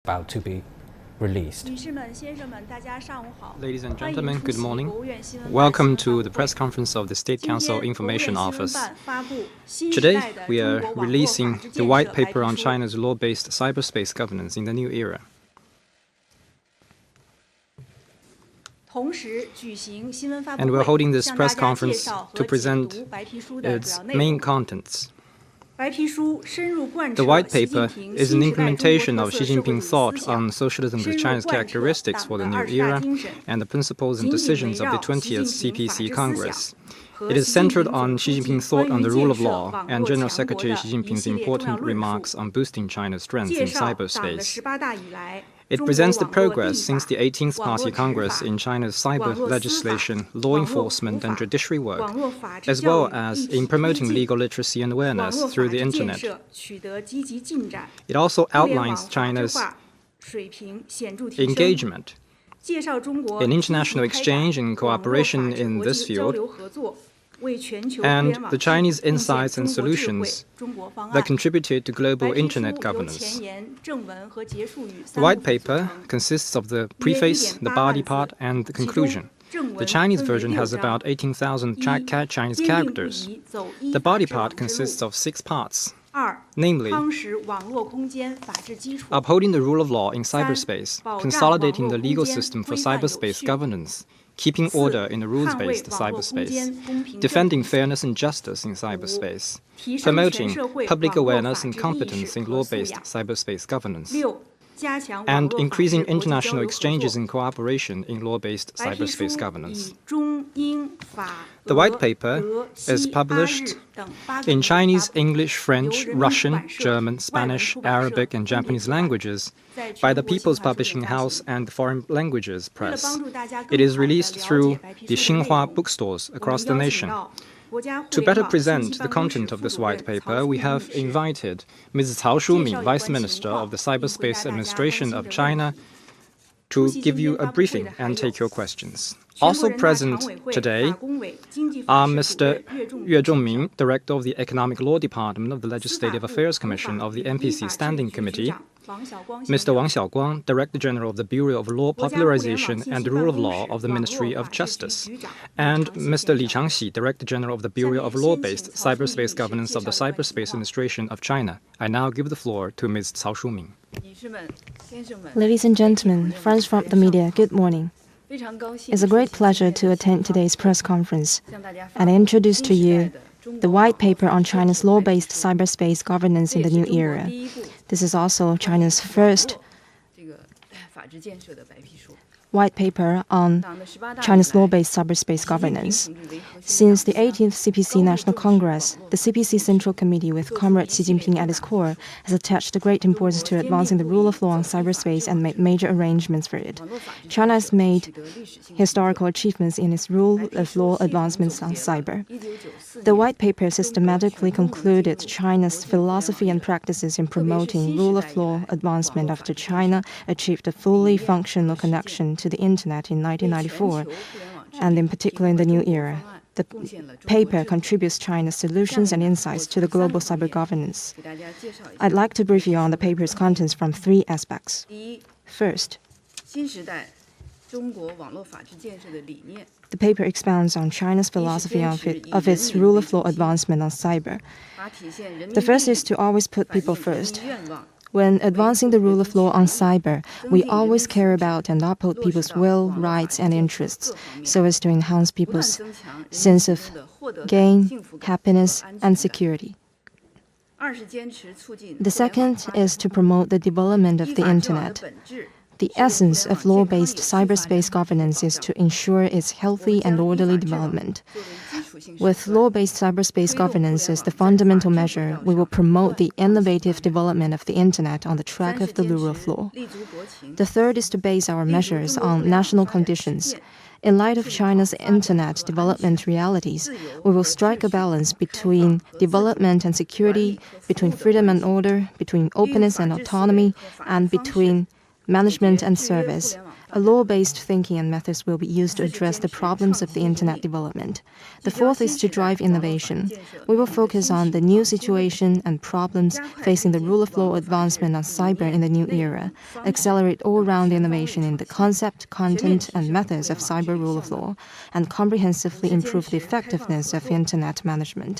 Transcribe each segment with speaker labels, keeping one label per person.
Speaker 1: about to be released.
Speaker 2: Ladies and gentlemen, good morning. Welcome to the press conference of the State Council Information Office. Today, we are releasing the white paper on China's law-based cyberspace governance in the new era. And we're holding this press conference to present its main contents. The white paper is an implementation of Xi Jinping's thought on socialism with China's characteristics for the new era and the principles and decisions of the 20th CPC Congress. It is centered on Xi Jinping's thought on the rule of law and General Secretary Xi Jinping's important remarks on boosting China's strength in cyberspace. It presents the progress since the 18th Party Congress in China's cyber legislation, law enforcement and judiciary work, as well as in promoting legal literacy and awareness through the Internet. It also outlines China's engagement in international exchange and cooperation in this field, and the Chinese insights and solutions that contributed to global Internet governance. The white paper consists of the preface, the body part, and the conclusion. The Chinese version has about 18,000 Chinese characters. The body part consists of 6 parts, namely, upholding the rule of law in cyberspace, consolidating the legal system for cyberspace governance, keeping order in a rules-based cyberspace, defending fairness and justice in cyberspace, promoting public awareness and competence in law-based cyberspace governance, and increasing international exchanges and cooperation in law-based cyberspace governance. The white paper is published in Chinese, English, French, Russian, German, Spanish, Arabic, and Japanese languages by the People's Publishing House and the Foreign Languages Press. It is released through the Xinhua bookstores across the nation. To better present the content of this white paper, we have invited Ms. Cao Shumin, Vice Minister of the Cyberspace Administration of China, to give you a briefing and take your questions. Also present today are Mr. Yue Zhongming, Director of the Economic Law Department of the Legislative Affairs Commission of the NPC Standing Committee, Mr. Wang Xiaoguang, Director General of the Bureau of Law Popularization and the Rule of Law of the Ministry of Justice, and Mr. Li Changxi, Director General of the Bureau of Law-Based Cyberspace Governance of the Cyberspace Administration of China. I now give the floor to Ms. Cao Shumin.
Speaker 3: Ladies and gentlemen, friends from the media, good morning. It's a great pleasure to attend today's press conference and introduce to you the white paper on China's law-based cyberspace governance in the new era. This is also China's first white paper on China's law-based cyberspace governance. Since the 18th CPC National Congress, the CPC Central Committee, with Comrade Xi Jinping at its core, has attached great importance to advancing the rule of law on cyberspace and made major arrangements for it. China has made historical achievements in its rule of law advancements on cyber. The white paper systematically concluded China's philosophy and practices in promoting rule of law advancement after China achieved a fully functional connection to the Internet in 1994, and in particular in the new era. The paper contributes China's solutions and insights to the global cyber governance. I'd like to brief you on the paper's contents from 3 aspects. First, the paper expounds on China's philosophy of its rule of law advancement on cyber. The first is to always put people first. When advancing the rule of law on cyber, we always care about and uphold people's will, rights, and interests, so as to enhance people's sense of gain, happiness, and security. The second is to promote the development of the Internet. The essence of law-based cyberspace governance is to ensure its healthy and orderly development. With law-based cyberspace governance as the fundamental measure, we will promote the innovative development of the Internet on the track of the rule of law. The third is to base our measures on national conditions. In light of China's Internet development realities, we will strike a balance between development and security, between freedom and order, between openness and autonomy, and between management and service. A law-based thinking and methods will be used to address the problems of the Internet development. The fourth is to drive innovation. We will focus on the new situation and problems facing the rule of law advancement on cyber in the new era, accelerate all-round innovation in the concept, content, and methods of cyber rule of law, and comprehensively improve the effectiveness of Internet management.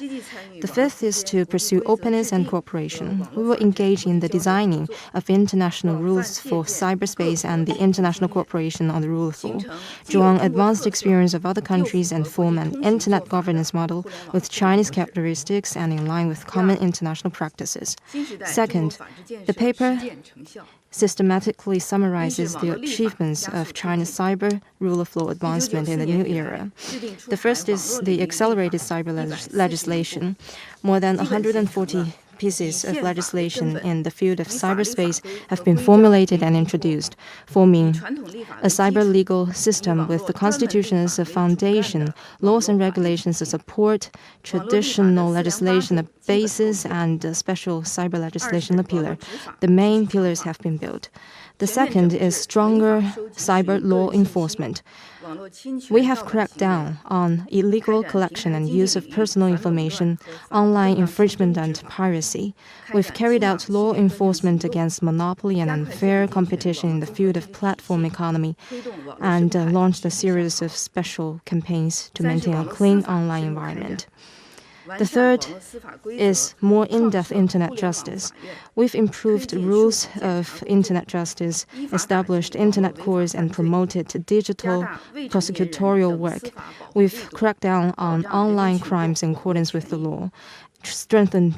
Speaker 3: The fifth is to pursue openness and cooperation. We will engage in the designing of international rules for cyberspace and the international cooperation on the rule of law, draw on advanced experience of other countries and form an Internet governance model with Chinese characteristics and in line with common international practices. Second, the paper systematically summarizes the achievements of China's cyber rule of law advancement in the new era. The first is the accelerated cyber legislation. More than 140 pieces of legislation in the field of cyberspace have been formulated and introduced, forming a cyber legal system with the Constitution as a foundation, laws and regulations as support, traditional legislation a basis, and special cyber legislation a pillar. The main pillars have been built. The second is stronger cyber law enforcement. We have cracked down on illegal collection and use of personal information, online infringement and piracy. We've carried out law enforcement against monopoly and unfair competition in the field of platform economy and launched a series of special campaigns to maintain a clean online environment. The third is more in-depth Internet justice. We've improved rules of Internet justice, established Internet courts, and promoted digital prosecutorial work. We've cracked down on online crimes in accordance with the law, strengthened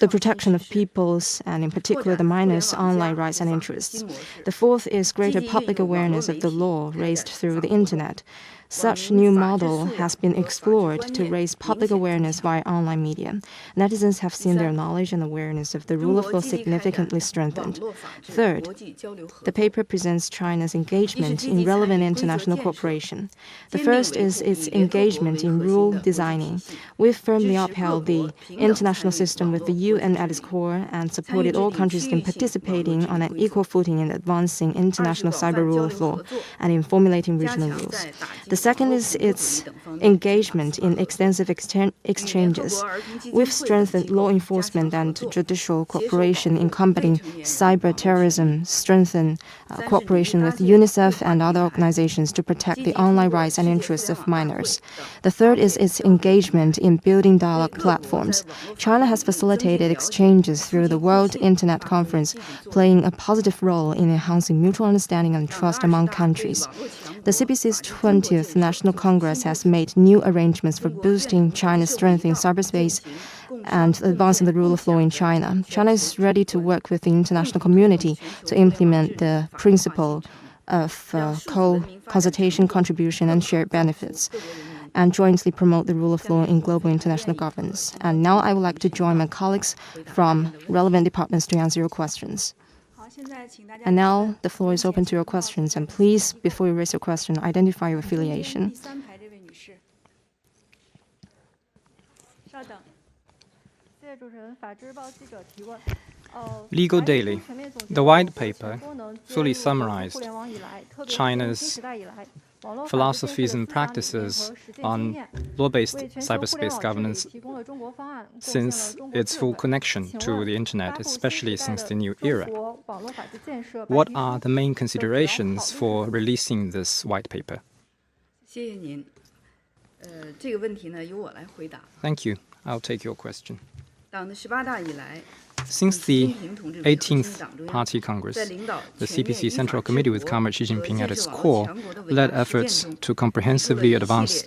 Speaker 3: the protection of people's, and in particular the minors' online rights and interests. The fourth is greater public awareness of the law raised through the Internet. Such new model has been explored to raise public awareness via online media. Netizens have seen their knowledge and awareness of the rule of law significantly strengthened. Third, the paper presents China's engagement in relevant international cooperation. The first is its engagement in rule designing. We've firmly upheld the international system with the UN at its core and supported all countries in participating on an equal footing in advancing international cyber rule of law and in formulating regional rules. The second is its engagement in extensive exchanges. We've strengthened law enforcement and judicial cooperation in combating cyber terrorism, strengthened cooperation with UNICEF and other organizations to protect the online rights and interests of minors. The third is its engagement in building dialogue platforms. China has facilitated exchanges through the World Internet Conference, playing a positive role in enhancing mutual understanding and trust among countries. The CPC's 20th National Congress has made new arrangements for boosting China's strength in cyberspace and advancing the rule of law in China. China is ready to work with the international community to implement the principle of co-consultation, contribution, and shared benefits, and jointly promote the rule of law in global international governance. And now I would like to join my colleagues from relevant departments to answer your questions. And now the floor is open to your questions. And please, before you raise your question, identify your affiliation.
Speaker 2: Legal Daily. The white paper fully summarized China's philosophies and practices on law-based cyberspace governance since its full connection to the Internet, especially since the new era. What are the main considerations for releasing this white paper? Thank you. I'll take your question. Since the 18th Party Congress, the CPC Central Committee with Comrade Xi Jinping at its core led efforts to comprehensively advance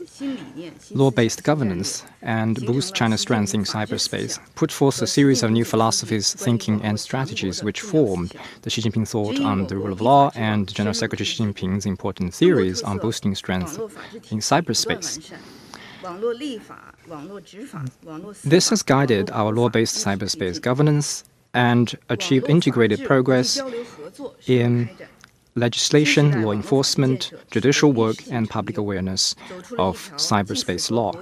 Speaker 2: law-based governance and boost China's strength in cyberspace, put forth a series of new philosophies, thinking, and strategies which formed the Xi Jinping thought on the rule of law and General Secretary Xi Jinping's important theories on boosting strength in cyberspace. This has guided our law-based cyberspace governance and achieved integrated progress in legislation, law enforcement, judicial work, and public awareness of cyberspace law.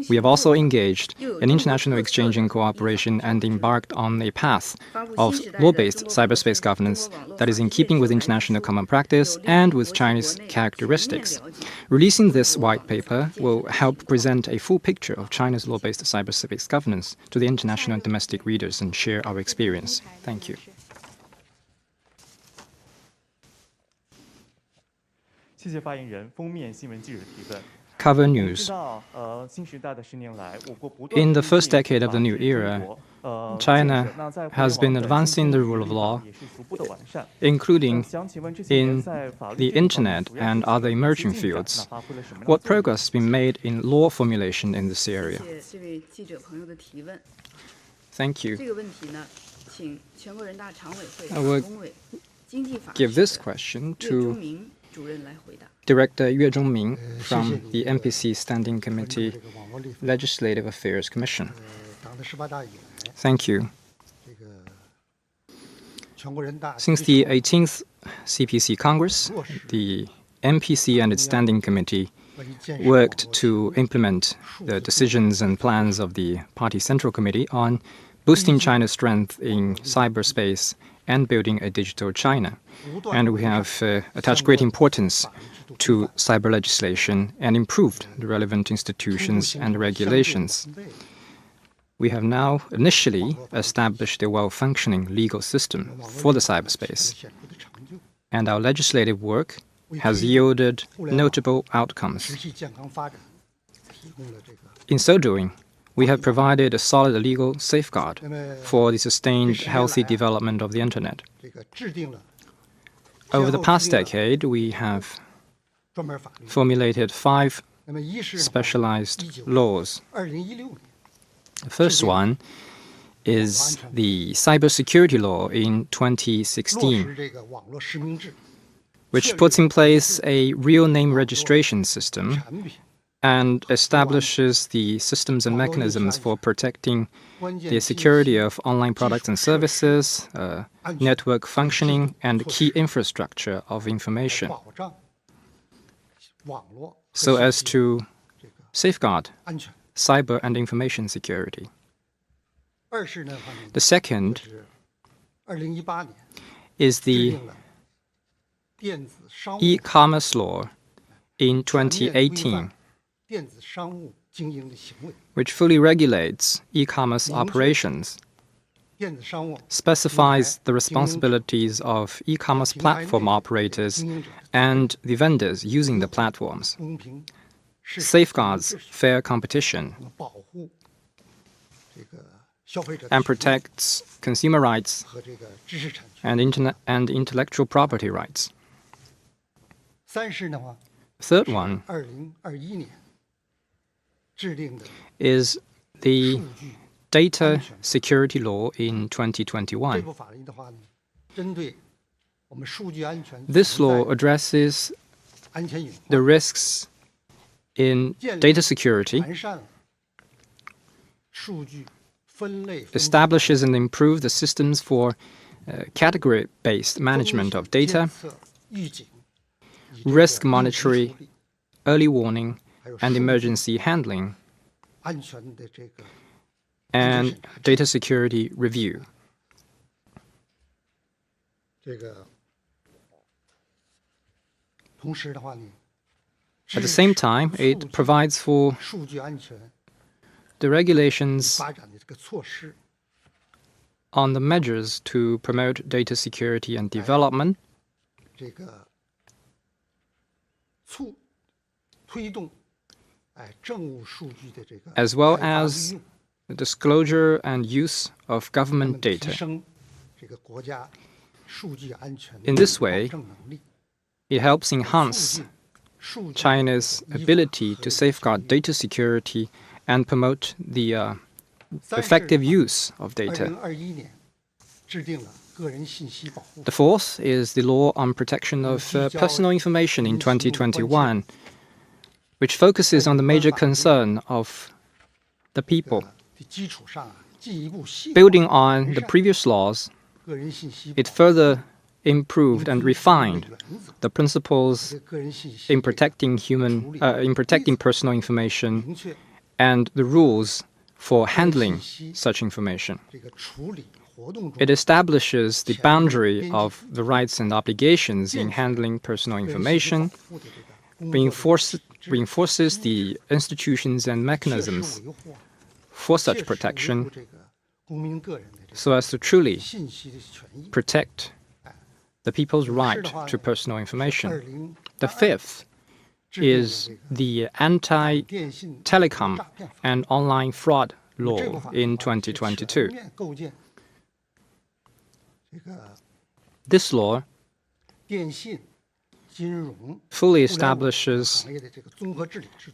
Speaker 2: We have also engaged in international exchange and cooperation and embarked on a path of law-based cyberspace governance that is in keeping with international common practice and with Chinese characteristics. Releasing this white paper will help present a full picture of China's law-based cyberspace governance to the international and domestic readers and share our experience. Thank you. Cover news. In the first decade of the new era, China has been advancing the rule of law, including in the internet and other emerging fields. What progress has been made in law formulation in this area? Thank you. I will give this question to Director Yue Zhongming from the NPC Standing Committee Legislative Affairs Commission. Thank you. Since the 18th CPC Congress, the NPC and its Standing Committee worked to implement the decisions and plans of the Party Central Committee on boosting China's strength in cyberspace and building a digital China. And we have attached great importance to cyber legislation and improved the relevant institutions and regulations. We have now initially established a well-functioning legal system for the cyberspace, and our legislative work has yielded notable outcomes. In so doing, we have provided a solid legal safeguard for the sustained healthy development of the Internet. Over the past decade, we have formulated 5 specialized laws. The first one is the cybersecurity law in 2016, which puts in place a real name registration system and establishes the systems and mechanisms for protecting the security of online products and services, network functioning, and key infrastructure of information, so as to safeguard cyber and information security. The second is the e-commerce law in 2018, which fully regulates e-commerce operations, specifies the responsibilities of e-commerce platform operators and the vendors using the platforms, safeguards fair competition, and protects consumer rights and intellectual property rights. Third one is the data security law in 2021. This law addresses the risks in data security, establishes and improves the systems for category-based management of data, risk monitoring, early warning, and emergency handling, and data security review. At the same time, it provides for the regulations on the measures to promote data security and development, as well as the disclosure and use of government data. In this way, it helps enhance China's ability to safeguard data security and promote the effective use of data. The fourth is the law on protection of personal information in 2021, which focuses on the major concern of the people. Building on the previous laws, it further improved and refined the principles in protecting personal information and the rules for handling such information. It establishes the boundary of the rights and obligations in handling personal information, reinforces the institutions and mechanisms for such protection so as to truly protect the people's right to personal information. The fifth is the anti-telecom and online fraud law in 2022. This law fully establishes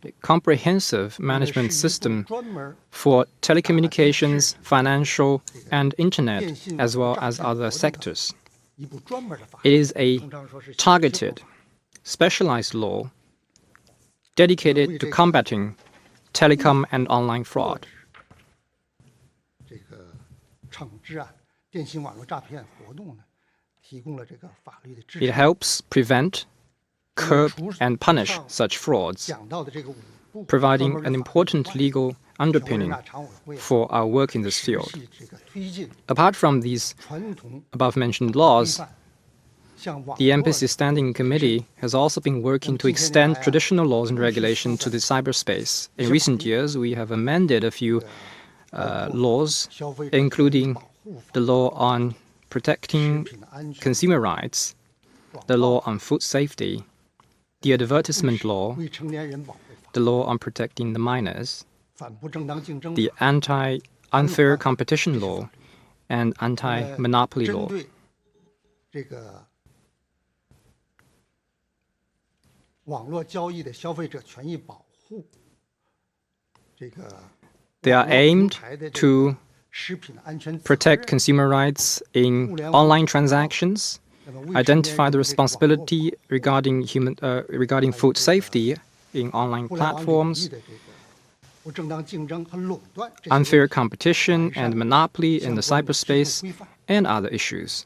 Speaker 2: a comprehensive management system for telecommunications, financial, and internet, as well as other sectors. It is a targeted, specialized law dedicated to combating telecom and online fraud. It helps prevent, curb, and punish such frauds, providing an important legal underpinning for our work in this field. Apart from these above-mentioned laws, the MPC Standing Committee has also been working to extend traditional laws and regulations to the cyberspace. In recent years, we have amended a few laws, including the law on protecting consumer rights, the law on food safety, the advertisement law, the law on protecting the minors, the anti-unfair competition law, and anti-monopoly law. They are aimed to protect consumer rights in online transactions, identify the responsibility regarding food safety in online platforms, unfair competition and monopoly in the cyberspace, and other issues.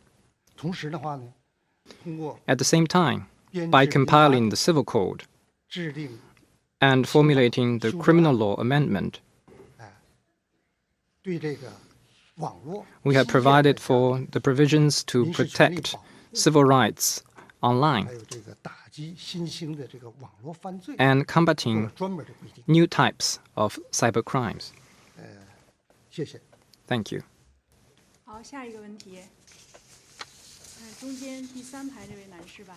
Speaker 2: At the same time, by compiling the Civil Code and formulating the Criminal Law Amendment, we have provided for the provisions to protect civil rights online and combating new types of cybercrimes. Thank you.
Speaker 4: 好，下一个问题，中间第3排这位男士吧。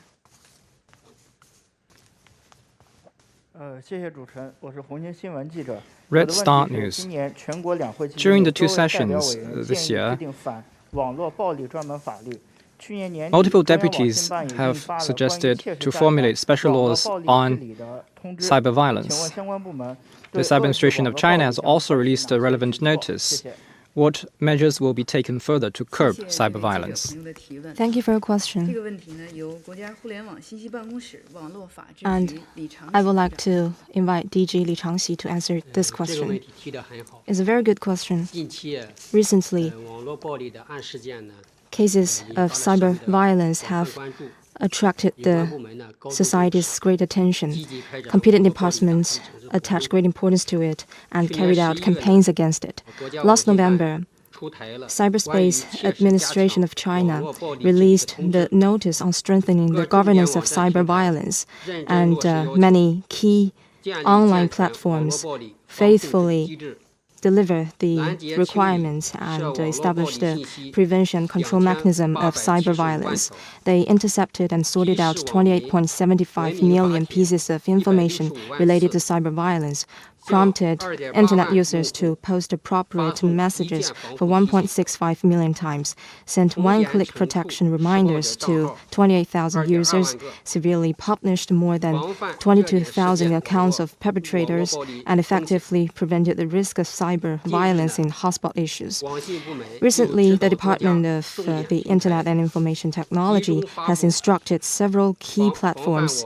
Speaker 5: 谢谢主持人，我是红星新闻记者。
Speaker 2: Red Star News.
Speaker 5: 今年全国两会期间，
Speaker 2: During the two
Speaker 5: 多位代表
Speaker 2: sessions
Speaker 5: 委员
Speaker 2: this
Speaker 5: 建议
Speaker 2: year,
Speaker 5: 制定反网络暴力专门法律。去年年底，
Speaker 2: multiple
Speaker 5: 中央网
Speaker 2: deputies
Speaker 5: 信办已经
Speaker 2: have
Speaker 5: 发了关于
Speaker 2: suggested
Speaker 5: 切实
Speaker 2: to
Speaker 5: 加
Speaker 2: formulate
Speaker 5: 强
Speaker 2: special
Speaker 5: 网络
Speaker 2: laws
Speaker 5: 暴力
Speaker 2: on
Speaker 5: 治理的通知。
Speaker 2: cyber
Speaker 5: 请问
Speaker 2: violence.
Speaker 5: 相关部门
Speaker 2: The
Speaker 5: 对遏制
Speaker 2: Cyberadministration
Speaker 5: 网
Speaker 2: of
Speaker 5: 络
Speaker 2: China
Speaker 5: 暴力
Speaker 2: has
Speaker 5: 将
Speaker 2: also
Speaker 5: 采取
Speaker 2: released a
Speaker 5: 哪些
Speaker 2: relevant
Speaker 5: 举措？
Speaker 2: notice.
Speaker 5: 谢谢。
Speaker 2: What measures will be taken further to curb cyber violence?
Speaker 3: Thank you for your question.
Speaker 4: 这个问题呢，由国家互联网信息办公室网络法制
Speaker 3: And
Speaker 4: 局李长
Speaker 3: I would
Speaker 4: 喜
Speaker 3: like to invite DG Li Changxi to answer this
Speaker 6: 这个
Speaker 3: question.
Speaker 6: 问题提得很好。
Speaker 3: It's a very good question.
Speaker 6: 近期
Speaker 3: Recently,
Speaker 6: 网络暴力的案事件呢，
Speaker 3: cases of cyber violence
Speaker 6: 广泛
Speaker 3: have
Speaker 6: 关注，
Speaker 3: attracted
Speaker 6: 有关
Speaker 3: the
Speaker 6: 部门呢高度重视
Speaker 3: society's great attention.
Speaker 6: 积极开展
Speaker 3: Competent
Speaker 6: 网络暴力的
Speaker 3: departments
Speaker 6: 防治
Speaker 3: attached great importance to it and
Speaker 6: 去年
Speaker 3: carried out
Speaker 6: 11月
Speaker 3: campaigns against it.
Speaker 6: 国家
Speaker 3: Last
Speaker 6: 网信办
Speaker 3: November,
Speaker 6: 出台了
Speaker 3: Cyberspace
Speaker 6: 关于切实加强
Speaker 3: Administration of
Speaker 6: 网
Speaker 3: China
Speaker 6: 络暴力
Speaker 3: released
Speaker 6: 治理的
Speaker 3: the
Speaker 6: 通知
Speaker 3: notice on strengthening the
Speaker 6: 各重点
Speaker 3: governance of
Speaker 6: 网站
Speaker 3: cyber
Speaker 6: 平台
Speaker 3: violence,
Speaker 6: 认真
Speaker 3: and
Speaker 6: 落实要求
Speaker 3: many key
Speaker 6: 建立
Speaker 3: online
Speaker 6: 健全网络
Speaker 3: platforms
Speaker 6: 暴力防控
Speaker 3: faithfully
Speaker 6: 机制
Speaker 3: deliver the
Speaker 6: 拦截清理
Speaker 3: requirements
Speaker 6: 涉
Speaker 3: and
Speaker 6: 网络暴
Speaker 3: establish
Speaker 6: 力
Speaker 3: the
Speaker 6: 信息
Speaker 3: prevention control mechanism of cyber
Speaker 6: 2875
Speaker 3: violence.
Speaker 6: 万条
Speaker 3: They intercepted and sorted out 28.75 million pieces of information related to cyber violence, prompted internet users to post appropriate messages for 1.65 million times, sent one-click protection reminders to 28,000 users, severely published more than 22,000 accounts of perpetrators, and effectively prevented the risk of cyber violence in hotspot issues.
Speaker 6: 网信部门
Speaker 3: Recently, the
Speaker 6: 就指导国家
Speaker 3: Department of
Speaker 6: 重点
Speaker 3: the
Speaker 6: 平台
Speaker 3: Internet and Information Technology has instructed several key
Speaker 6: 防
Speaker 3: platforms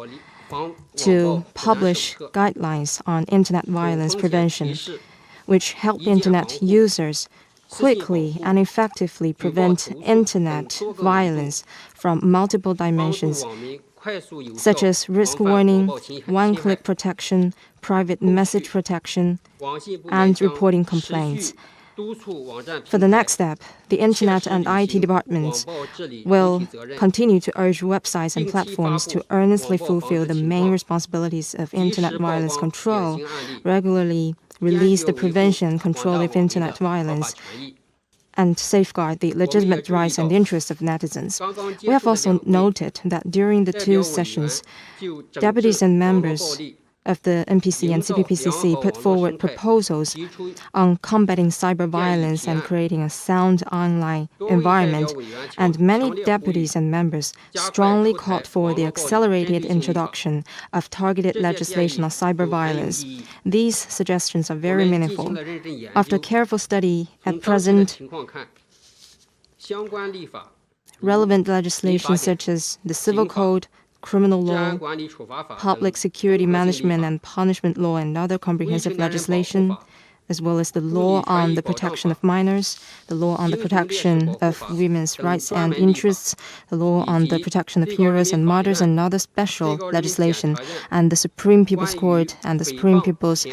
Speaker 6: 范网
Speaker 3: to
Speaker 6: 暴
Speaker 3: publish
Speaker 6: 指南手册
Speaker 3: guidelines on internet
Speaker 6: 从
Speaker 3: violence
Speaker 6: 风险
Speaker 3: prevention,
Speaker 6: 提示
Speaker 3: which help internet users quickly and effectively prevent internet violence from multiple dimensions, such as risk warning, one-click protection, private message protection, and reporting complaints. For the next step, the Internet and IT departments will continue to urge websites and platforms to earnestly fulfill the main responsibilities of Internet violence control, regularly release the prevention and control of Internet violence, and safeguard the legitimate rights and interests of netizens. We have also noted that during the two sessions, deputies and members of the NPC and CPPCC put forward proposals on combating cyber violence and creating a sound online environment, and many deputies and members strongly called for the accelerated introduction of targeted legislation on cyber violence. These suggestions are very meaningful. After careful study, at present, relevant legislation such as the Civil Code, criminal law, public security management and punishment law, and other comprehensive legislation, as well as the law on the protection of minors, the law on the protection of women's rights and interests, the law on the protection of heroes and martyrs, and other special legislation, and the Supreme People's Court and the Supreme People's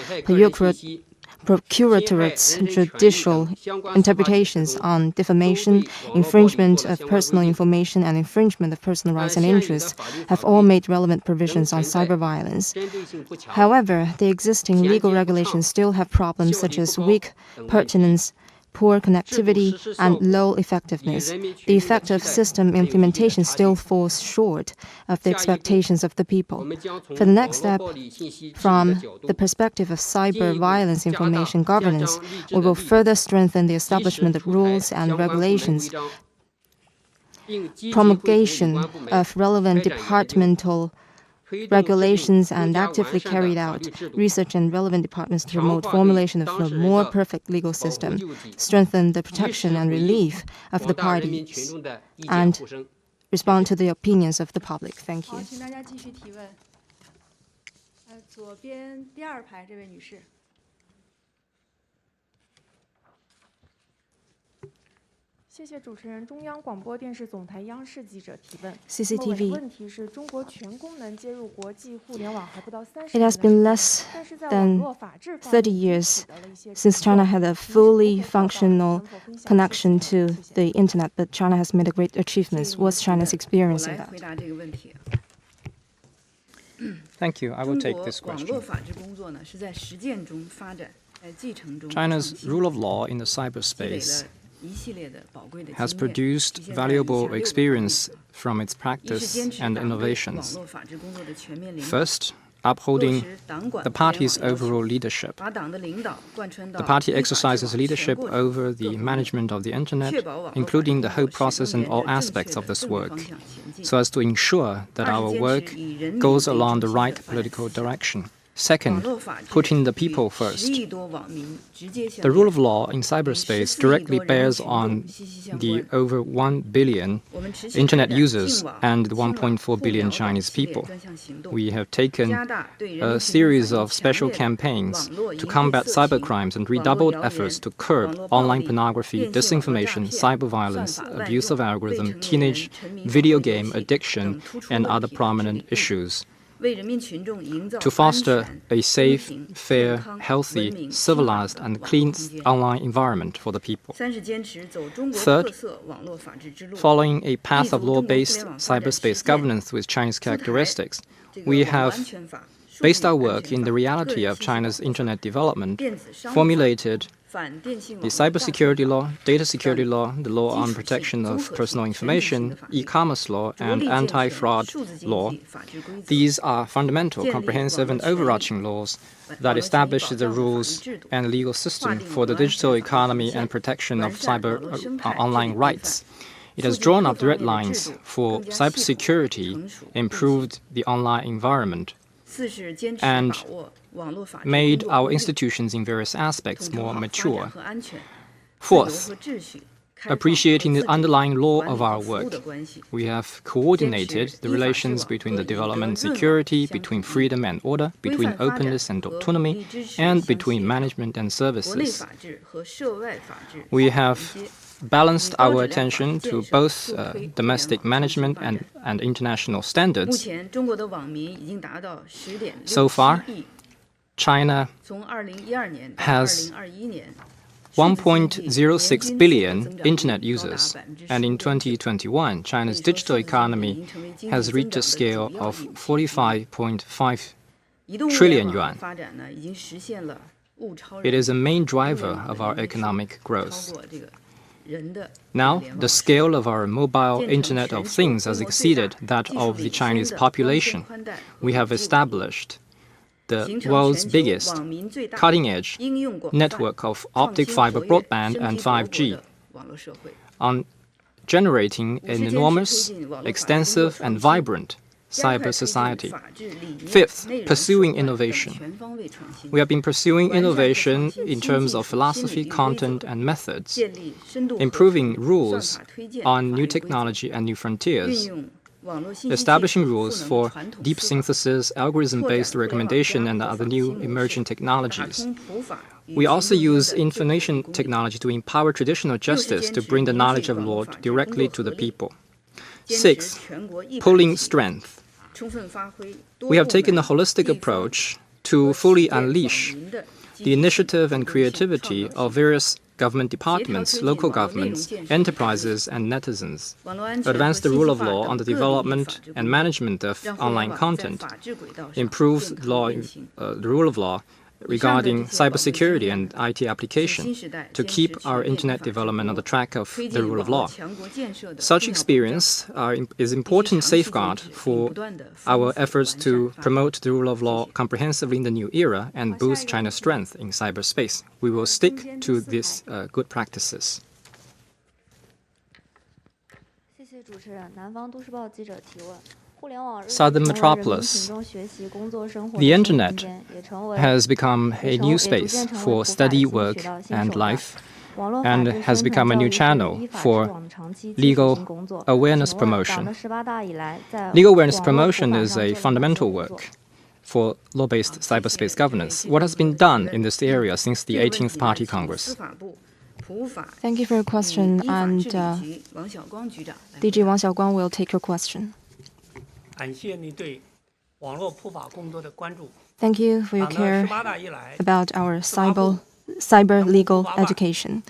Speaker 3: Procurator's judicial interpretations on defamation, infringement of personal information, and infringement of personal rights and interests have all made relevant provisions on cyber violence. However, the existing legal regulations still have problems such as weak pertinence, poor connectivity, and low effectiveness. The effective system implementation still falls short of the expectations of the people. For the next step, from the perspective of cyber violence information governance, we will further strengthen the establishment of rules and regulations, promulgation of relevant departmental regulations, and actively carried out research in relevant departments to promote formulation of a more perfect legal system, strengthen the protection and relief of the parties, and respond to the opinions of the public. Thank you.
Speaker 4: 好，请大家继续提问。左边第二排这位女士。
Speaker 7: 谢谢主持人。中央广播电视总台央视记者提问。
Speaker 3: CCTV.
Speaker 7: 问题是中国全功能接入国际互联网还不到30
Speaker 3: It has been less than 30 years since China had a fully functional connection to the internet, but China has made a great achievements. What's China's experience in that?
Speaker 4: 回答这个问题。
Speaker 2: Thank you. I will
Speaker 4: 中
Speaker 2: take
Speaker 4: 国
Speaker 2: this
Speaker 4: 网
Speaker 2: question.
Speaker 4: 络法治工作呢，是在实践中发展，在继承中
Speaker 2: China's
Speaker 4: 创新
Speaker 2: rule of law in the
Speaker 4: 积累
Speaker 2: cyberspace
Speaker 4: 了一系列的宝贵的
Speaker 2: has
Speaker 4: 经验，
Speaker 2: produced
Speaker 4: 体现在以下
Speaker 2: valuable
Speaker 4: 6个
Speaker 2: experience
Speaker 4: 方面。
Speaker 2: from its
Speaker 4: 一是
Speaker 2: practice
Speaker 4: 坚持
Speaker 2: and
Speaker 4: 党对网
Speaker 2: innovations.
Speaker 4: 络法治工作的全面领导，
Speaker 2: First,
Speaker 4: 落
Speaker 2: upholding
Speaker 4: 实党管
Speaker 2: the
Speaker 4: 互联网
Speaker 2: party's
Speaker 4: 要求
Speaker 2: overall leadership.
Speaker 4: 把党的领导贯穿到
Speaker 2: The party
Speaker 4: 依法治
Speaker 2: exercises
Speaker 4: 网全
Speaker 2: leadership
Speaker 4: 过程
Speaker 2: over
Speaker 4: 各
Speaker 2: the
Speaker 4: 方面
Speaker 2: management of the internet,
Speaker 4: 确保网络法治
Speaker 2: including the
Speaker 4: 工
Speaker 2: whole
Speaker 4: 作始
Speaker 2: process
Speaker 4: 终
Speaker 2: and
Speaker 4: 沿
Speaker 2: all
Speaker 4: 着正
Speaker 2: aspects
Speaker 4: 确
Speaker 2: of
Speaker 4: 的
Speaker 2: this
Speaker 4: 正确
Speaker 2: work,
Speaker 4: 方向前进。
Speaker 2: so as to ensure that
Speaker 4: 二
Speaker 2: our
Speaker 4: 是坚
Speaker 2: work
Speaker 4: 持以人民
Speaker 2: goes
Speaker 4: 为
Speaker 2: along the
Speaker 4: 中心
Speaker 2: right
Speaker 4: 的发展
Speaker 2: political
Speaker 4: 思想
Speaker 2: direction.
Speaker 4: 网
Speaker 2: Second,
Speaker 4: 络法治
Speaker 2: putting the
Speaker 4: 与
Speaker 2: people
Speaker 4: 10
Speaker 2: first.
Speaker 4: 亿多网民直接相
Speaker 2: The
Speaker 4: 连
Speaker 2: rule of law in cyberspace directly bears on the over 1 billion
Speaker 4: 我们持续
Speaker 2: internet
Speaker 4: 开展
Speaker 2: users
Speaker 4: 净网
Speaker 2: and
Speaker 4: 清网
Speaker 2: 1.4 billion
Speaker 4: 互聊等
Speaker 2: Chinese
Speaker 4: 系列
Speaker 2: people.
Speaker 4: 专项行动
Speaker 2: We have taken
Speaker 4: 加大对人
Speaker 2: a
Speaker 4: 民群众
Speaker 2: series
Speaker 4: 反映
Speaker 2: of
Speaker 4: 强
Speaker 2: special
Speaker 4: 烈的
Speaker 2: campaigns
Speaker 4: 网络淫
Speaker 2: to
Speaker 4: 秽
Speaker 2: combat
Speaker 4: 色
Speaker 2: cyber
Speaker 4: 情
Speaker 2: crimes and
Speaker 4: 网络
Speaker 2: redoubled
Speaker 4: 谣
Speaker 2: efforts
Speaker 4: 言
Speaker 2: to
Speaker 4: 网
Speaker 2: curb
Speaker 4: 络暴
Speaker 2: online
Speaker 4: 力
Speaker 2: pornography,
Speaker 4: 电信网络诈
Speaker 2: disinformation,
Speaker 4: 骗
Speaker 2: cyber
Speaker 4: 算
Speaker 2: violence,
Speaker 4: 法滥
Speaker 2: abuse
Speaker 4: 用
Speaker 2: of
Speaker 4: 未
Speaker 2: algorithm,
Speaker 4: 成年
Speaker 2: teenage
Speaker 4: 人沉迷
Speaker 2: video
Speaker 4: 网络游
Speaker 2: game
Speaker 4: 戏
Speaker 2: addiction,
Speaker 4: 等突出
Speaker 2: and
Speaker 4: 问
Speaker 2: other
Speaker 4: 题的治理
Speaker 2: prominent
Speaker 4: 意识
Speaker 2: issues.
Speaker 4: 为人民群众营造
Speaker 2: To foster
Speaker 4: 安全
Speaker 2: a safe,
Speaker 4: 公平
Speaker 2: fair,
Speaker 4: 健康
Speaker 2: healthy,
Speaker 4: 文明
Speaker 2: civilized,
Speaker 4: 清朗
Speaker 2: and
Speaker 4: 的网
Speaker 2: clean
Speaker 4: 络空间
Speaker 2: online environment for the people.
Speaker 4: 三是坚持走中国
Speaker 2: Third,
Speaker 4: 特色网络法治之路
Speaker 2: Following a path of
Speaker 4: 立足中国互联
Speaker 2: law-based
Speaker 4: 网发展实
Speaker 2: cyberspace
Speaker 4: 践
Speaker 2: governance with Chinese
Speaker 4: 出台
Speaker 2: characteristics,
Speaker 4: 这个
Speaker 2: we
Speaker 4: 网络
Speaker 2: have
Speaker 4: 安全法、数
Speaker 2: based
Speaker 4: 据
Speaker 2: our
Speaker 4: 安
Speaker 2: work
Speaker 4: 全
Speaker 2: in the
Speaker 4: 法、个
Speaker 2: reality
Speaker 4: 人
Speaker 2: of
Speaker 4: 信息保
Speaker 2: China's
Speaker 4: 护法、
Speaker 2: internet development,
Speaker 4: 电子商务法、
Speaker 2: formulated
Speaker 4: 反电信网
Speaker 2: the
Speaker 4: 络诈骗
Speaker 2: cybersecurity
Speaker 4: 法
Speaker 2: law, data security law, the law
Speaker 4: 基
Speaker 2: on
Speaker 4: 础性、
Speaker 2: protection
Speaker 4: 综
Speaker 2: of
Speaker 4: 合
Speaker 2: personal
Speaker 4: 性、全体性
Speaker 2: information,
Speaker 4: 的法律，
Speaker 2: e-commerce law,
Speaker 4: 着
Speaker 2: and
Speaker 4: 力健全
Speaker 2: anti-fraud
Speaker 4: 数字经
Speaker 2: law.
Speaker 4: 济法治规则，
Speaker 2: These are fundamental,
Speaker 4: 建立
Speaker 2: comprehensive, and
Speaker 4: 网络权益
Speaker 2: overarching laws
Speaker 4: 网
Speaker 2: that
Speaker 4: 络权益
Speaker 2: establish
Speaker 4: 保
Speaker 2: the
Speaker 4: 障的法律
Speaker 2: rules
Speaker 4: 制度，
Speaker 2: and legal
Speaker 4: 划
Speaker 2: system
Speaker 4: 定
Speaker 2: for the
Speaker 4: 网络安全
Speaker 2: digital
Speaker 4: 法律
Speaker 2: economy
Speaker 4: 底
Speaker 2: and
Speaker 4: 线，
Speaker 2: protection of
Speaker 4: 完善
Speaker 2: cyber
Speaker 4: 网络生态治
Speaker 2: online
Speaker 4: 理规
Speaker 2: rights.
Speaker 4: 范，
Speaker 2: It
Speaker 4: 促
Speaker 2: has
Speaker 4: 进
Speaker 2: drawn
Speaker 4: 各
Speaker 2: up the
Speaker 4: 方
Speaker 2: red
Speaker 4: 面的
Speaker 2: lines
Speaker 4: 制度
Speaker 2: for
Speaker 4: 更加系统、
Speaker 2: cybersecurity,
Speaker 4: 成熟、共
Speaker 2: improved the online environment,
Speaker 4: 四是坚持
Speaker 2: and
Speaker 4: 把握网络法治
Speaker 2: made
Speaker 4: 工作
Speaker 2: our
Speaker 4: 规定，
Speaker 2: institutions in various aspects
Speaker 4: 统筹
Speaker 2: more
Speaker 4: 好发展
Speaker 2: mature.
Speaker 4: 和安全，自由
Speaker 2: Fourth,
Speaker 4: 和秩序，
Speaker 2: appreciating the underlying law of our work. We have coordinated the relations between the development and security, between freedom and order, between openness and autonomy, and between management and services. We have balanced our attention to both domestic management and international standards. So far, China has 1.06 billion internet users, and in 2021, China's digital economy has reached a scale of 45.5 trillion yuan. It is a main driver of our economic growth. Now, the scale of our mobile Internet of Things has exceeded that of the Chinese population. We have established the world's biggest cutting-edge network of optic fiber broadband and 5G, on generating an enormous, extensive, and vibrant cyber society. Fifth, pursuing innovation. We have been pursuing innovation in terms of philosophy, content, and methods, improving rules on new technology and new frontiers, establishing rules for deep synthesis, algorithm-based recommendation, and other new emerging technologies. We also use information technology to empower traditional justice to bring the knowledge of law directly to the people. Sixth, pooling strength. We have taken a holistic approach to fully unleash the initiative and creativity of various government departments, local governments, enterprises, and netizens, advance the rule of law on the development and management of online content, improve the rule of law regarding cybersecurity and IT application to keep our internet development on the track of the rule of law. Such experience is an important safeguard for our efforts to promote the rule of law comprehensively in the new era and boost China's strength in cyberspace. We will stick to these good practices. Southern Metropolis. The Internet has become a new space for study, work, and life, and has become a new channel for legal awareness promotion. Legal awareness promotion is a fundamental work for law-based cyberspace governance. What has been done in this area since the 18th Party Congress?
Speaker 3: Thank you for your question, and DG Wang Xiaoguang will take your question. Thank you for your care about our cyber legal education.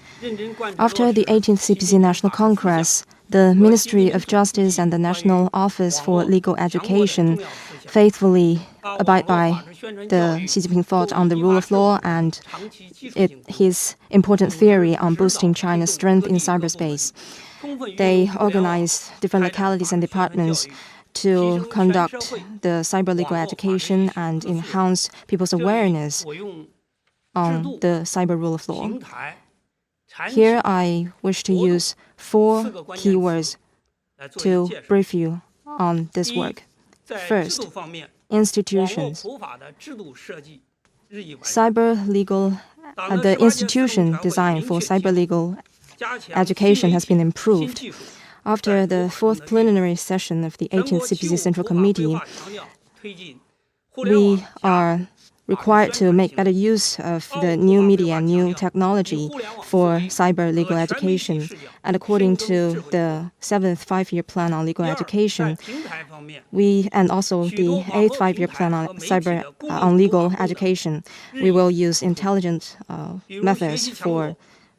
Speaker 3: After the 18th CPC National Congress, the Ministry of Justice and the National Office for Legal Education faithfully abide by the Xi Jinping thought on the rule of law and his important theory on boosting China's strength in cyberspace. They organize different localities and departments to conduct the cyber legal education and enhance people's awareness on the cyber rule of law. Here I wish to use 4 keywords to brief you on this work. First, institutions. The institution designed for cyber legal education has been improved. After the 4th plenary session of the 18th CPC Central Committee, we are required to make better use of the new media and new technology for cyber legal education. And according to the 7th five-year plan on legal education, and also the 8th five-year plan on legal education, we will use intelligent methods for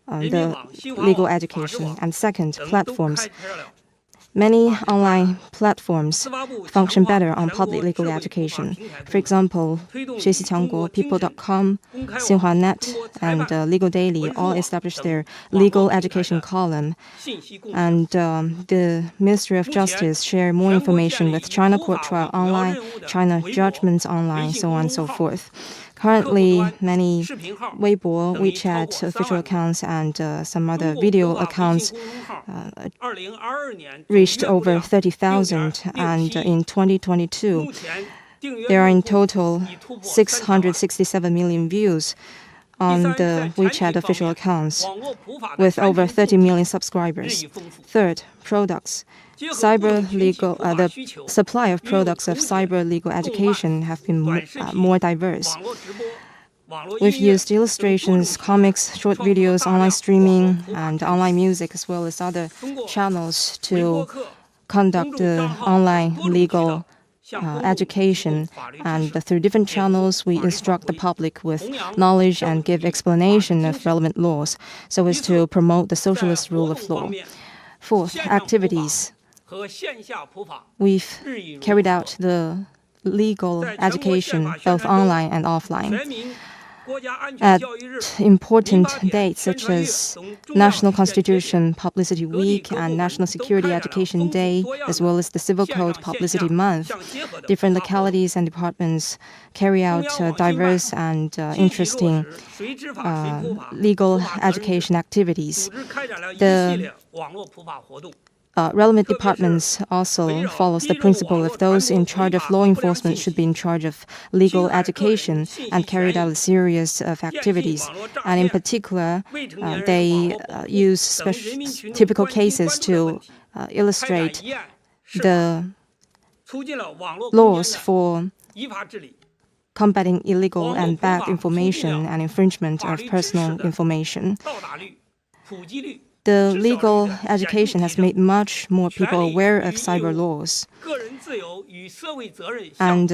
Speaker 3: the legal education. And second, platforms. Many online platforms function better on public legal education. For example, 学习强国, People.com, Xinhua.net, and Legal Daily all established their legal education column. And the Ministry of Justice share more information with China Court Trial Online, China Judgments Online, so on and so forth. Currently, many Weibo, WeChat official accounts and some other video accounts reached over 30,000, and in 2022, there are in total 667 million views on the WeChat official accounts with over 30 million subscribers. Third, products. The supply of products of cyber legal education have been more diverse. We've used illustrations, comics, short videos, online streaming, and online music, as well as other channels to conduct the online legal education. And through different channels, we instruct the public with knowledge and give explanation of relevant laws so as to promote the socialist rule of law. Fourth, activities. We've carried out the legal education both online and offline. At important dates such as National Constitution Publicity Week and National Security Education Day, as well as the Civil Code Publicity Month, different localities and departments carry out diverse and interesting legal education activities. The relevant departments also follows the principle of those in charge of law enforcement should be in charge of legal education and carried out a series of activities. And in particular, they use typical cases to illustrate the laws for combating illegal and bad information and infringement of personal information. The legal education has made much more people aware of cyber laws, and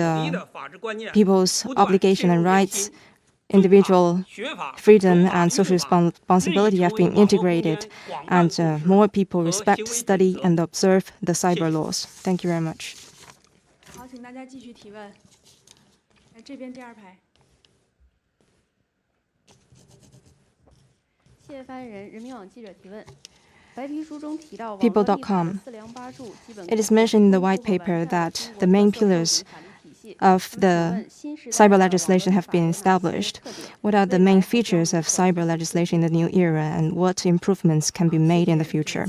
Speaker 3: people's obligation and rights, individual freedom and social responsibility have been integrated, and more people respect, study, and observe the cyber laws. Thank you very much.
Speaker 4: 好，请大家继续提问。来这边第二排。
Speaker 8: 谢谢发言人。人民网记者提问：白皮书中提到
Speaker 3: People.com. It is mentioned in the white paper that the main pillars of the cyber legislation have been established. What are the main features of cyber legislation in the new era, and what improvements can be made in the future?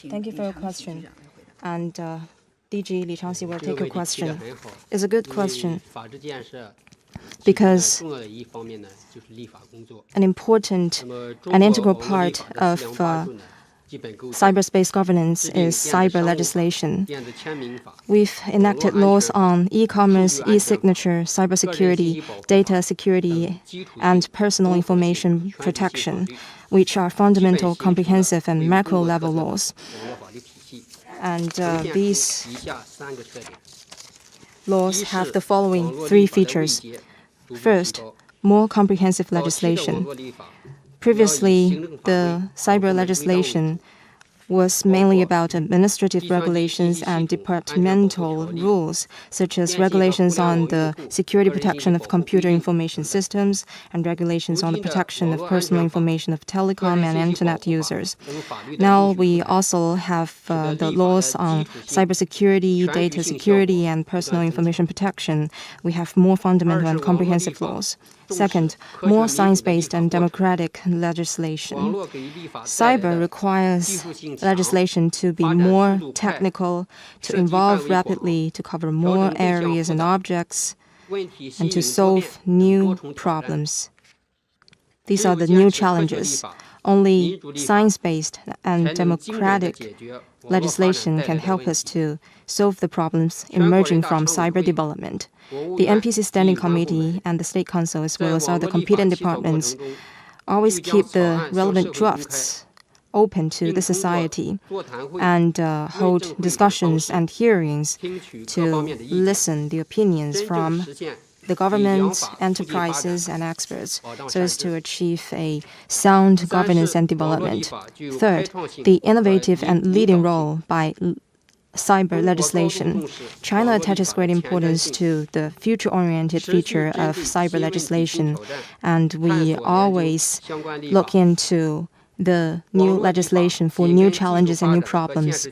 Speaker 3: Thank you for your question. And DG Li Changxi will take your question. It's a good question, because an important and integral part of cyberspace governance is cyber legislation. We've enacted laws on e-commerce, e-signature, cybersecurity, data security, and personal information protection, which are fundamental, comprehensive, and macro-level laws. And these laws have the following three features. First, more comprehensive legislation. Previously, the cyber legislation was mainly about administrative regulations and departmental rules, such as regulations on the security protection of computer information systems and regulations on the protection of personal information of telecom and internet users. Now we also have the laws on cybersecurity, data security, and personal information protection. We have more fundamental and comprehensive laws. Second, more science-based and democratic legislation. Cyber requires legislation to be more technical, to evolve rapidly, to cover more areas and objects, and to solve new problems. These are the new challenges. Only science-based and democratic legislation can help us to solve the problems emerging from cyber development. The NPC Standing Committee and the State Council, as well as other competent departments, always keep the relevant drafts open to the society and hold discussions and hearings to listen the opinions from the government, enterprises, and experts, so as to achieve a sound governance and development. Third, the innovative and leading role by cyber legislation. China attaches great importance to the future-oriented feature of cyber legislation, and we always look into the new legislation for new challenges and new problems.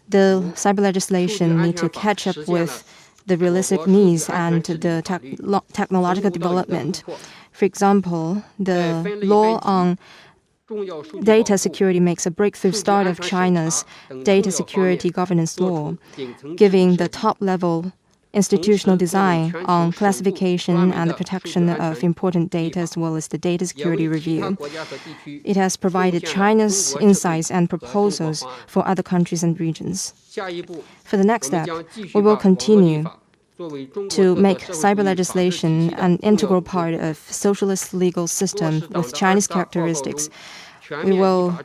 Speaker 3: The cyber legislation needs to catch up with the realistic needs and the technological development. For example, the law on data security makes a breakthrough start of China's data security governance law, giving the top-level institutional design on classification and the protection of important data, as well as the data security review. It has provided China's insights and proposals for other countries and regions. For the next step, we will continue to make cyber legislation an integral part of socialist legal system with Chinese characteristics. We will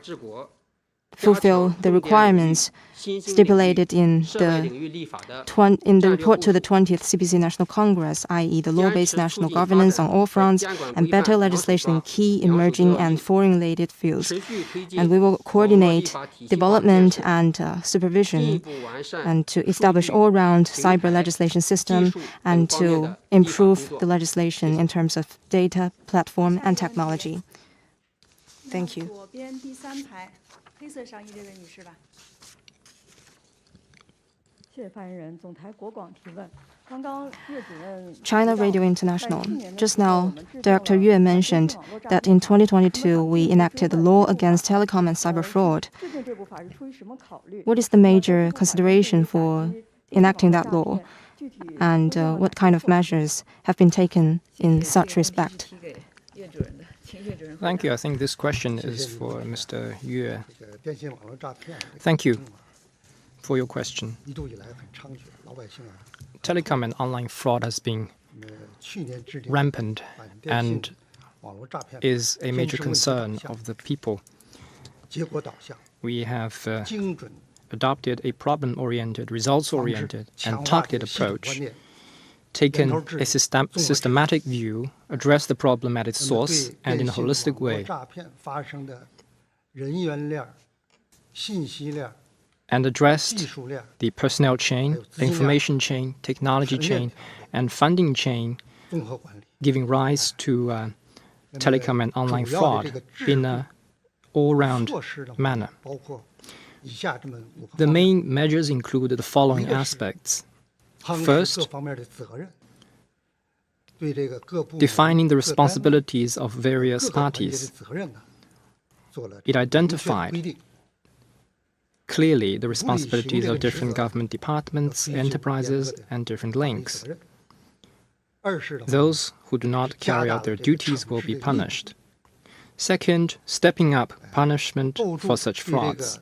Speaker 3: fulfill the requirements stipulated in the report to the 20th CPC National Congress, i.e. the law-based national governance on all fronts and better legislation in key emerging and foreign-related fields. And we will coordinate development and supervision and to establish all-round cyber legislation system and to improve the legislation in terms of data, platform, and technology. Thank you.
Speaker 4: 左边第3排黑色上衣这位女士吧。
Speaker 9: 谢谢发言人。总台国广提问。刚刚岳主任
Speaker 3: China Radio International. Just now, Director Yue mentioned that in 2022 we enacted the law against telecom and cyber fraud. What is the major consideration for enacting that law, and what kind of measures have been taken in such respect?
Speaker 2: Thank you. I think this question is for Mr. Yue. Thank you for your question. Telecom and online fraud has been rampant and is a major concern of the people. We have adopted a problem-oriented, results-oriented, and targeted approach, taken a systematic view, addressed the problem at its source and in a holistic way, and addressed the personnel chain, the information chain, technology chain, and funding chain, giving rise to telecom and online fraud in an all-round manner. The main measures include the following aspects. First, defining the responsibilities of various parties. It identified clearly the responsibilities of different government departments, enterprises, and different links. Those who do not carry out their duties will be punished. Second, stepping up punishment for such frauds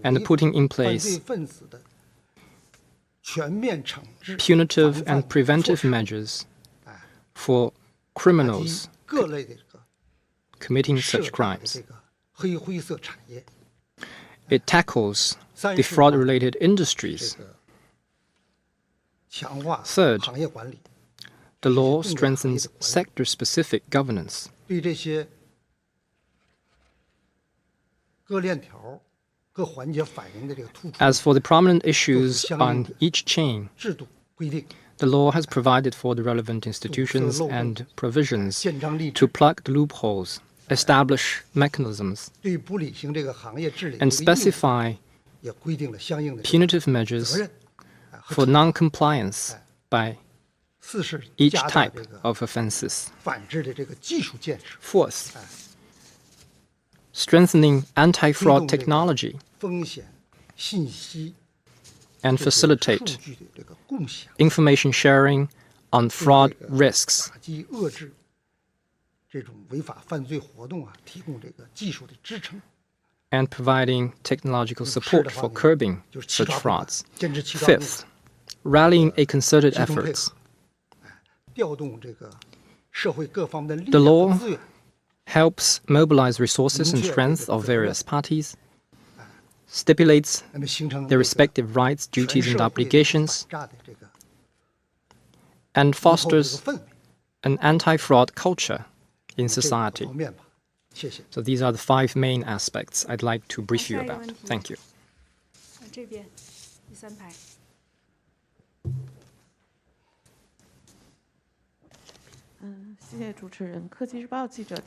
Speaker 2: and putting in place punitive and preventive measures for criminals committing such crimes. It tackles the fraud-related industries. Third, the law strengthens sector-specific governance. As for the prominent issues on each chain, the law has provided for the relevant institutions and provisions to plug the loopholes, establish mechanisms, and specify punitive measures for non-compliance by each type of offenses. Fourth, strengthening anti-fraud technology and facilitate information sharing on fraud risks. And providing technological support for curbing such frauds. Fifth, rallying a concerted efforts. The law helps mobilize resources and strength of various parties, stipulates their respective rights, duties, and obligations, and fosters an anti-fraud culture in society. So these are the 5 main aspects I'd like to brief you about. Thank you.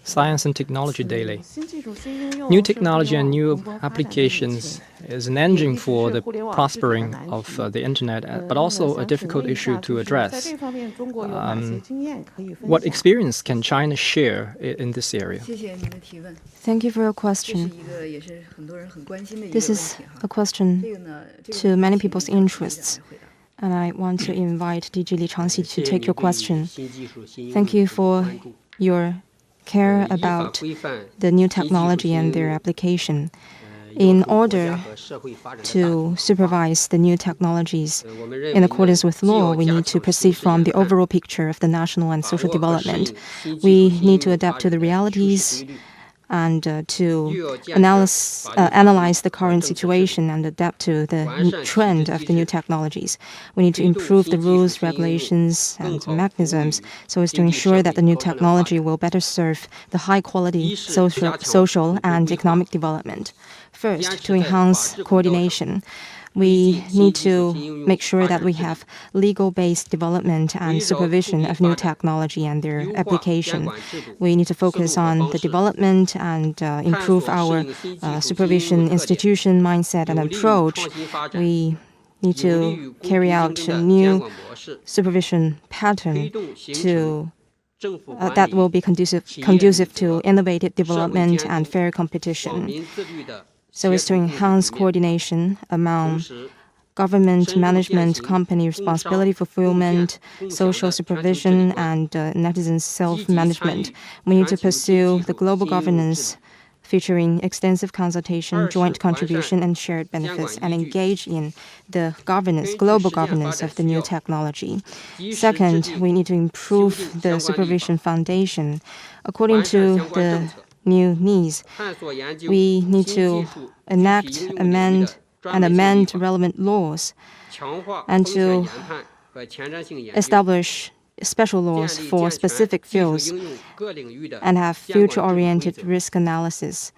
Speaker 2: Science and Technology Daily. New technology and new applications is an engine for the prospering of the Internet, but also a difficult issue to address. What experience can China share in this area?
Speaker 3: Thank you for your question. This is a question to many people's interests. And I want to invite DG Li Changxi to take your question. Thank you for your care about the new technology and their application. In order to supervise the new technologies in accordance with law, we need to proceed from the overall picture of the national and social development. We need to adapt to the realities and to analyze the current situation and adapt to the trend of the new technologies. We need to improve the rules, regulations, and mechanisms so as to ensure that the new technology will better serve the high-quality social and economic development. First, to enhance coordination, we need to make sure that we have legal-based development and supervision of new technology and their application. We need to focus on the development and improve our supervision institution mindset and approach. We need to carry out a new supervision pattern that will be conducive to innovative development and fair competition, so as to enhance coordination among government, management, company responsibility fulfillment, social supervision, and netizen self-management. We need to pursue the global governance featuring extensive consultation, joint contribution, and shared benefits, and engage in the global governance of the new technology. Second, we need to improve the supervision foundation. According to the new needs, we need to amend relevant laws and to establish special laws for specific fields and have future-oriented risk analysis.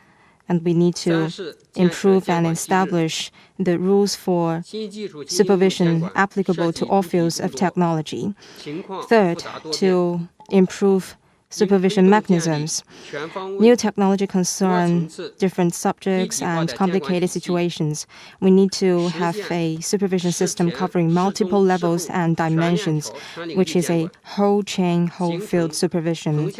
Speaker 3: And we need to improve and establish the rules for supervision applicable to all fields of technology. Third, to improve supervision mechanisms. New technology concern different subjects and complicated situations. We need to have a supervision system covering multiple levels and dimensions, which is a whole chain, whole field supervision,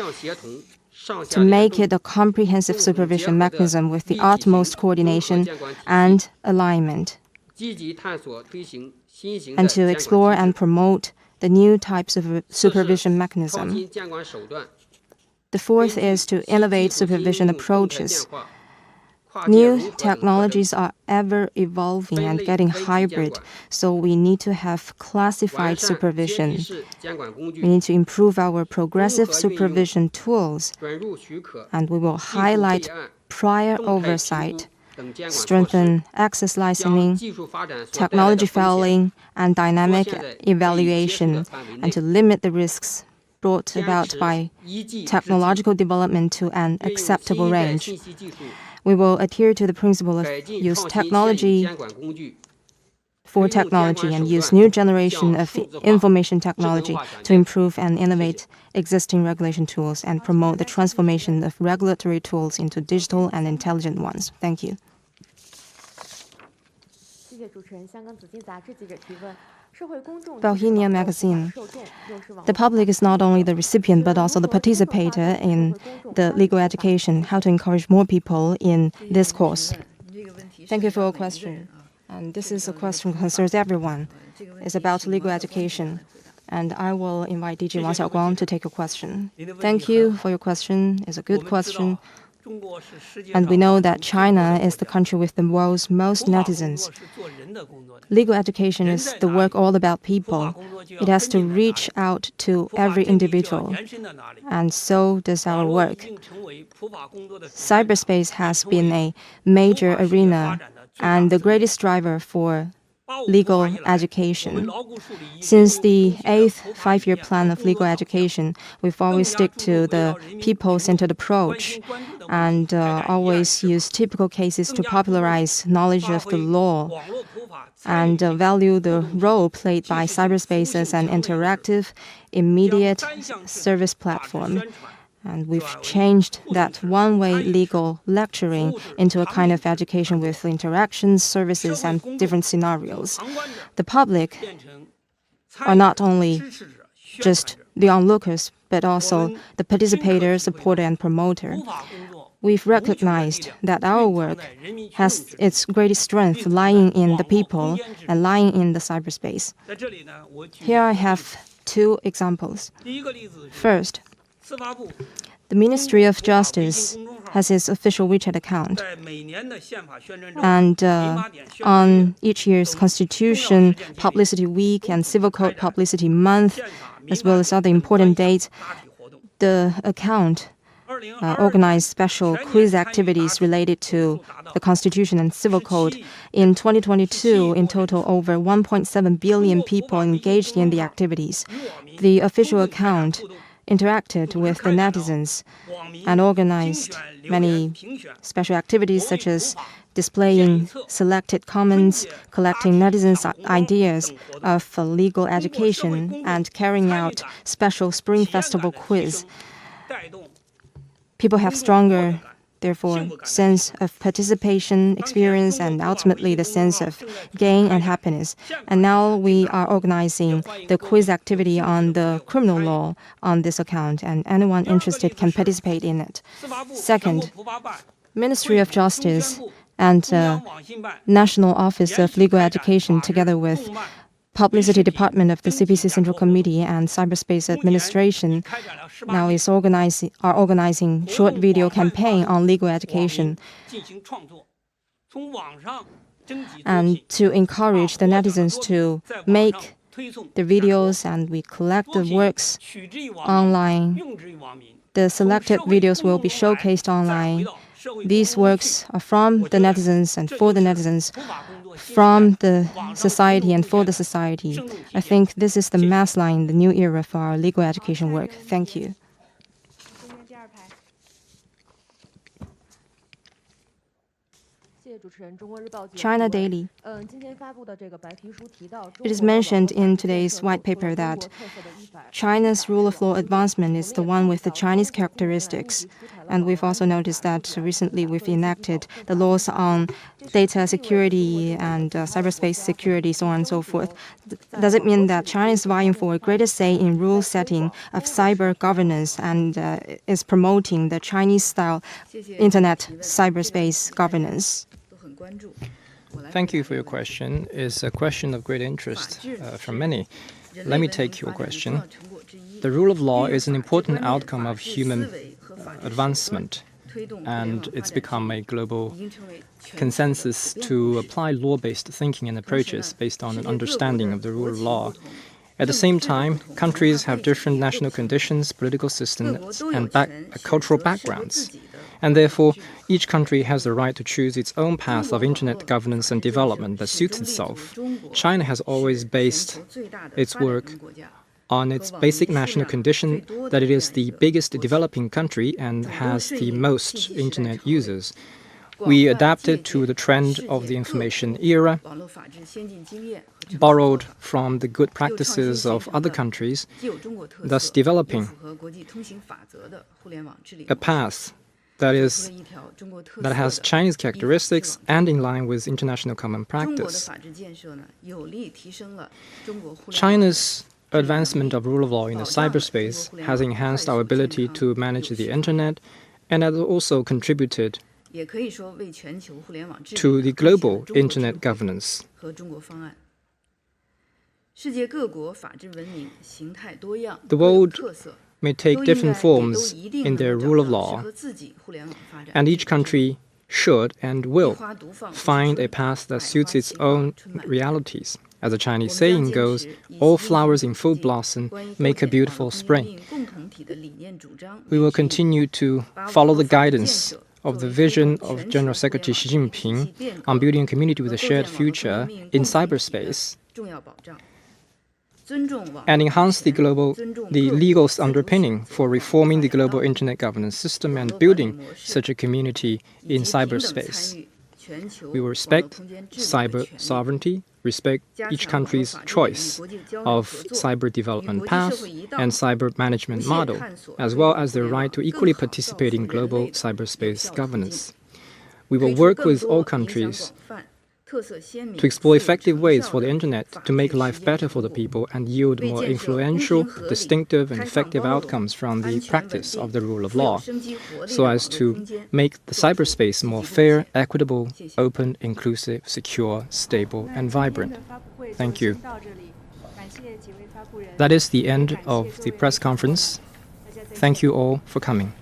Speaker 3: to make it a comprehensive supervision mechanism with the utmost coordination and alignment, and to explore and promote the new types of supervision mechanism. The fourth is to innovate supervision approaches. New technologies are ever evolving and getting hybrid, so we need to have classified supervision. We need to improve our progressive supervision tools, and we will highlight prior oversight, strengthen access licensing, technology fouling, and dynamic evaluation, and to limit the risks brought about by technological development to an acceptable range. We will adhere to the principle of use technology for technology and use new generation of information technology to improve and innovate existing regulation tools and promote the transformation of regulatory tools into digital and intelligent ones. Thank you. Bohemia Magazine. The public is not only the recipient but also the participator in the legal education, how to encourage more people in this course. Thank you for your question. And this is a question that concerns everyone. It's about legal education. And I will invite DG Wang Xiaoguang to take your question. Thank you for your question. It's a good question. And we know that China is the country with the world's most netizens. Legal education is the work all about people. It has to reach out to every individual. And so does our work. Cyberspace has been a major arena and the greatest driver for legal education. Since the 8th five-year plan of legal education, we've always stick to the people-centered approach and always use typical cases to popularize knowledge of the law and value the role played by cyberspace as an interactive, immediate service platform. And we've changed that one-way legal lecturing into a kind of education with interactions, services, and different scenarios. The public are not only just the onlookers, but also the participator, supporter, and promoter. we've recognized that our work has its greatest strength lying in the people and lying in the cyberspace. Here I have two examples. First, the Ministry of Justice has its official WeChat account. And on each year's Constitution Publicity Week and Civil Code Publicity Month, as well as other important dates, the account organized special quiz activities related to the Constitution and Civil Code. In 2022, in total, over 1.7 billion people engaged in the activities. The official account interacted with the netizens and organized many special activities such as displaying selected comments, collecting netizens' ideas of legal education, and carrying out special Spring Festival quiz. People have stronger, therefore, sense of participation, experience, and ultimately the sense of gain and happiness. And now we are organizing the quiz activity on the criminal law on this account, and anyone interested can participate in it. Second, Ministry of Justice and National Office of Legal Education, together with Publicity Department of the CPC Central Committee and Cyberspace Administration, now are organizing short video campaign on legal education and to encourage the netizens to make the videos, and we collect the works online. The selected videos will be showcased online. These works are from the netizens and for the netizens, from the society and for the society. I think this is the mass line, the new era for our legal education work. Thank you. China Daily. It is mentioned in today's white paper that China's rule of law advancement is the one with the Chinese characteristics. And we've also noticed that recently we've enacted the laws on data security and cyberspace security, so on and so forth. Does it mean that China is vying for a greater say in rule setting of cyber governance and is promoting the Chinese-style internet cyberspace governance?
Speaker 2: Thank you for your question. It's a question of great interest from many. Let me take your question. The rule of law is an important outcome of human advancement, and it's become a global consensus to apply law-based thinking and approaches based on an understanding of the rule of law. At the same time, countries have different national conditions, political systems, and cultural backgrounds. And therefore, each country has the right to choose its own path of internet governance and development that suits itself. China has always based its work on its basic national condition that it is the biggest developing country and has the most internet users. We adapted to the trend of the information era, borrowed from the good practices of other countries, thus developing a path that has Chinese characteristics and in line with international common practice. China's advancement of rule of law in the cyberspace has enhanced our ability to manage the internet and has also contributed to the global internet governance. The world may take different forms in their rule of law, and each country should and will find a path that suits its own realities. As the Chinese saying goes, all flowers in full blossom make a beautiful spring. We will continue to follow the guidance of the vision of General Secretary Xi Jinping on building a community with a shared future in cyberspace and enhance the legal underpinning for reforming the global internet governance system and building such a community in cyberspace. We will respect cyber sovereignty, respect each country's choice of cyber development path and cyber management model, as well as their right to equally participate in global cyberspace governance. We will work with all countries to explore effective ways for the Internet to make life better for the people and yield more influential, distinctive, and effective outcomes from the practice of the rule of law, so as to make the cyberspace more fair, equitable, open, inclusive, secure, stable, and vibrant. Thank you. That is the end of the press conference. Thank you all for coming.